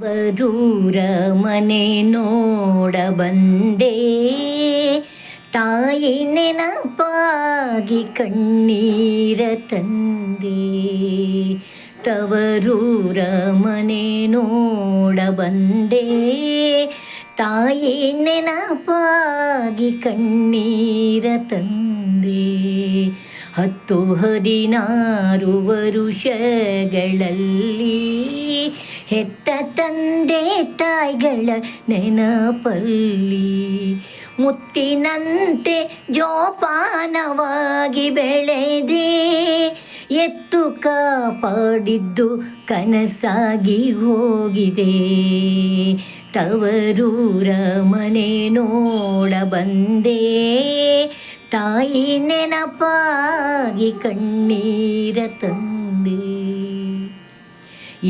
ಬರೂರ ಮನೆ ನೋಡ ಬಂದೆ, ತಾಯಿ ನೆನಪಾಗಿ ಕಣ್ಣೀರ ತಂದೆ. ತವರೂರ ಮನೆ ನೋಡ ಬಂದೆ, ತಾಯಿ ನೆನಪಾಗಿ ಕಣ್ಣೀರ ತಂದೆ. 10-16 ವರುಷಗಳಲ್ಲಿ ಹೆತ್ತ ತಂದೆ ತಾಯಿಗಳ ನೆನಪಲ್ಲಿ ಮುತ್ತಿನಂತೆ ಜೋಪಾನವಾಗಿ ಬೆಳೆದೆ. ಎತ್ತು ಕಾಪಾಡಿದ್ದು ಕನಸಾಗಿ ಹೋಗಿದೆ. ತವರೂರ ಮನೆ ನೋಡ ಬಂದೆ, ತಾಯಿ ನೆನಪಾಗಿ ಕಣ್ಣೀರ ತಂದೆ.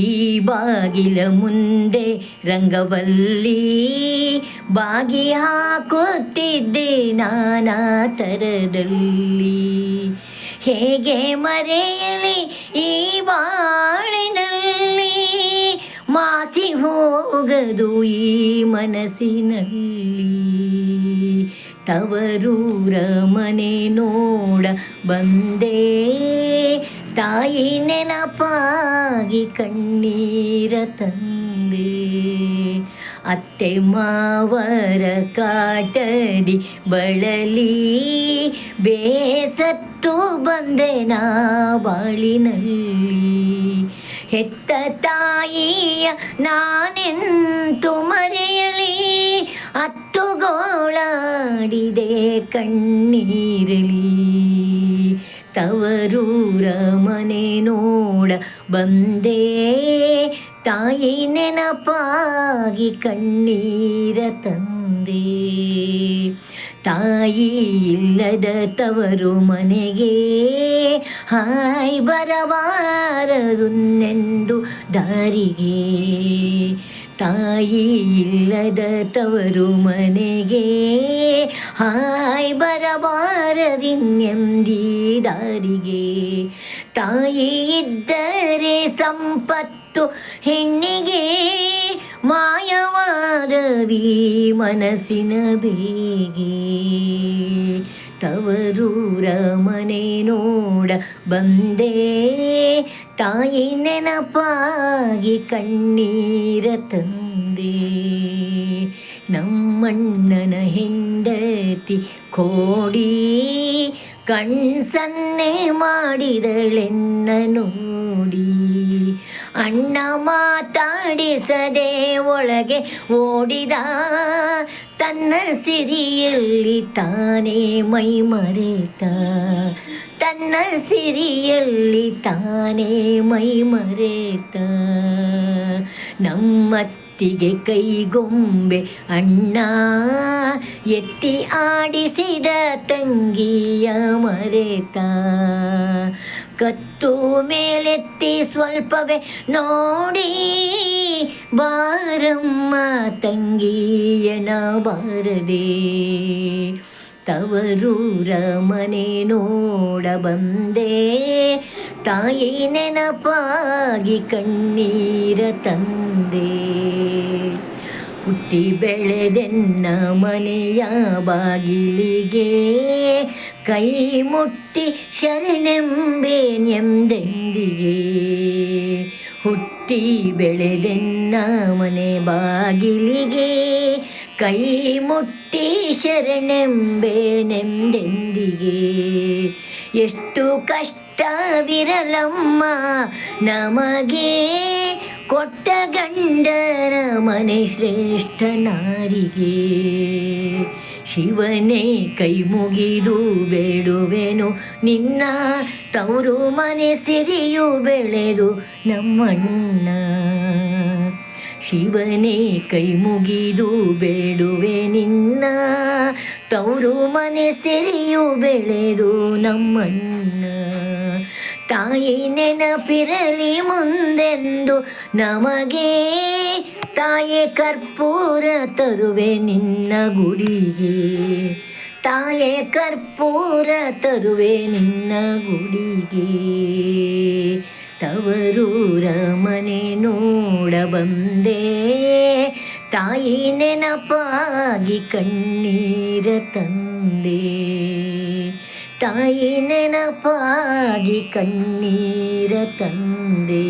ಈ ಬಾಗಿಲ ಮುಂದೆ ರಂಗವಲ್ಲಿ ಬಾಗಿ ಹಾಕುತ್ತಿದ್ದೆ ನಾನಾ ಥರದಲ್ಲಿ. ಹೇಗೆ ಮರೆಯಲಿ ಈ ಬಾಳಿನಲ್ಲಿ, ಮಾಸಿ ಹೋಗದು ಈ ಮನಸ್ಸಿನಲ್ಲಿ. ತವರೂರ ಮನೆ ನೋಡ ಬಂದೆ, ತಾಯಿ ನೆನಪಾಗಿ ಕಣ್ಣೀರ ತಂದೆ. ಅತ್ತೆ ಮಾವರ ಕಾಟದಿ ಬಳಲಿ ಬೇಸತ್ತು ಬಂದೆ ನಾ ಬಾಳಿನಲ್ಲಿ. ಹೆತ್ತ ತಾಯಿಯ ನಾನೆಂತು ಮರೆಯಲಿ, ಅತ್ತುಗೋಳಾಡಿದೆ ಕಣ್ಣೀರಲಿ. ತವರೂರ ಮನೆ ನೋಡ ಬಂದೆ, ತಾಯಿ ನೆನಪಾಗಿ ಕಣ್ಣೀರ ತಂದೆ. ತಾಯಿ ಇಲ್ಲದ ತವರು ಮನೆಗೆ ಹಾಯ್ ಬರಬಾರದುನ್ನೆಂದು ದಾರಿಗೆ. ತಾಯಿ ಇಲ್ಲದ ತವರು ಮನೆಗೆ ಹಾಯ್ ಬರಬಾರದಿನ್ನೆಂದೀ ದಾರಿಗೆ. ತಾಯಿ ಇದ್ದರೆ ಸಂಪತ್ತು ಹೆಣ್ಣಿಗೆ, ಮಾಯವಾದವಿ ಮನಸ್ಸಿನ ಬೇಗೆ. ತವರೂರ ಮನೆ ನೋಡ ಬಂದೆ, ತಾಯಿ ನೆನಪಾಗಿ ಕಣ್ಣೀರ ತಂದೆ. ನಮ್ಮಣ್ಣನ ಹೆಂಡತಿ ಕೋಡಿ ಕಣ್ಸನ್ನೆ ಮಾಡಿದಳೆನ್ನ ನೋಡಿ. ಅಣ್ಣ ಮಾತಾಡಿಸದೆ ಒಳಗೆ ಓಡಿದ, ತನ್ನ ಸಿರಿಯಲ್ಲಿ ತಾನೇ ಮೈ ಮರೆತ. ತನ್ನ ಸಿರಿಯಲ್ಲಿ ತಾನೇ ಮೈ ಮರೆತ. ನಮ್ಮತ್ತಿಗೆ ಕೈಗೊಂಬೆ ಅಣ್ಣ ಎತ್ತಿ ಆಡಿಸಿದ ತಂಗಿಯ ಮರೆತ. ಕತ್ತು ಮೇಲೆತ್ತಿ ಸ್ವಲ್ಪವೇ ನೋಡಿ, ಬಾರಮ್ಮ ತಂಗಿಯನ ಬಾರದೆ. ತವರೂರ ಮನೆ ನೋಡ ಬಂದೆ, ತಾಯಿ ನೆನಪಾಗಿ ಕಣ್ಣೀರ ತಂದೆ. ಹುಟ್ಟಿ ಬೆಳೆದೆನ್ನ ಮನೆಯ ಬಾಗಿಲಿಗೆ, ಕೈ ಮುಟ್ಟಿ ಶರಣೆಂಬೆನೆಂದೆಂದಿಗೆ. ಹುಟ್ಟಿ ಬೆಳೆದೆನ್ನ ಮನೆ ಬಾಗಿಲಿಗೆ, ಕೈ ಮುಟ್ಟಿ ಶರಣೆಂಬೆನೆಂದೆಂದಿಗೆ. ಎಷ್ಟು ಕಷ್ಟವಿರಲಮ್ಮ ನಮಗೆ, ಕೊಟ್ಟ ಗಂಡನ ಮನೆ ಶ್ರೇಷ್ಠ ನಾರಿಗೆ. ಶಿವನೇ ಕೈ ಮುಗಿದು ಬೇಡುವೆನು ನಿನ್ನ, ತವರು ಮನೆ ಸಿರಿಯು ಬೆಳೆದು ನಮ್ಮಣ್ಣ. ಶಿವನೇ ಕೈ ಮುಗಿದು ಬೇಡುವೆ ನಿನ್ನ, ತವರು ಮನೆ ಸಿರಿಯು ಬೆಳೆದು ನಮ್ಮಣ್ಣ. ತಾಯಿ ನೆನಪಿರಲಿ ಮುಂದೆಂದು ನಮಗೆ, ತಾಯೇ ಕರ್ಪೂರ ತರುವೆ ನಿನ್ನ ಗುಡಿಗೆ. ತಾಯೇ ಕರ್ಪೂರ ತರುವೆ ನಿನ್ನ ಗುಡಿಗೆ. ತವರೂರ ಮನೆ ನೋಡ ಬಂದೆ, ತಾಯಿ ನೆನಪಾಗಿ ಕಣ್ಣೀರ ತಂದೆ, ತಾಯಿ ನೆನಪಾಗಿ ಕಣ್ಣೀರ ತಂದೆ.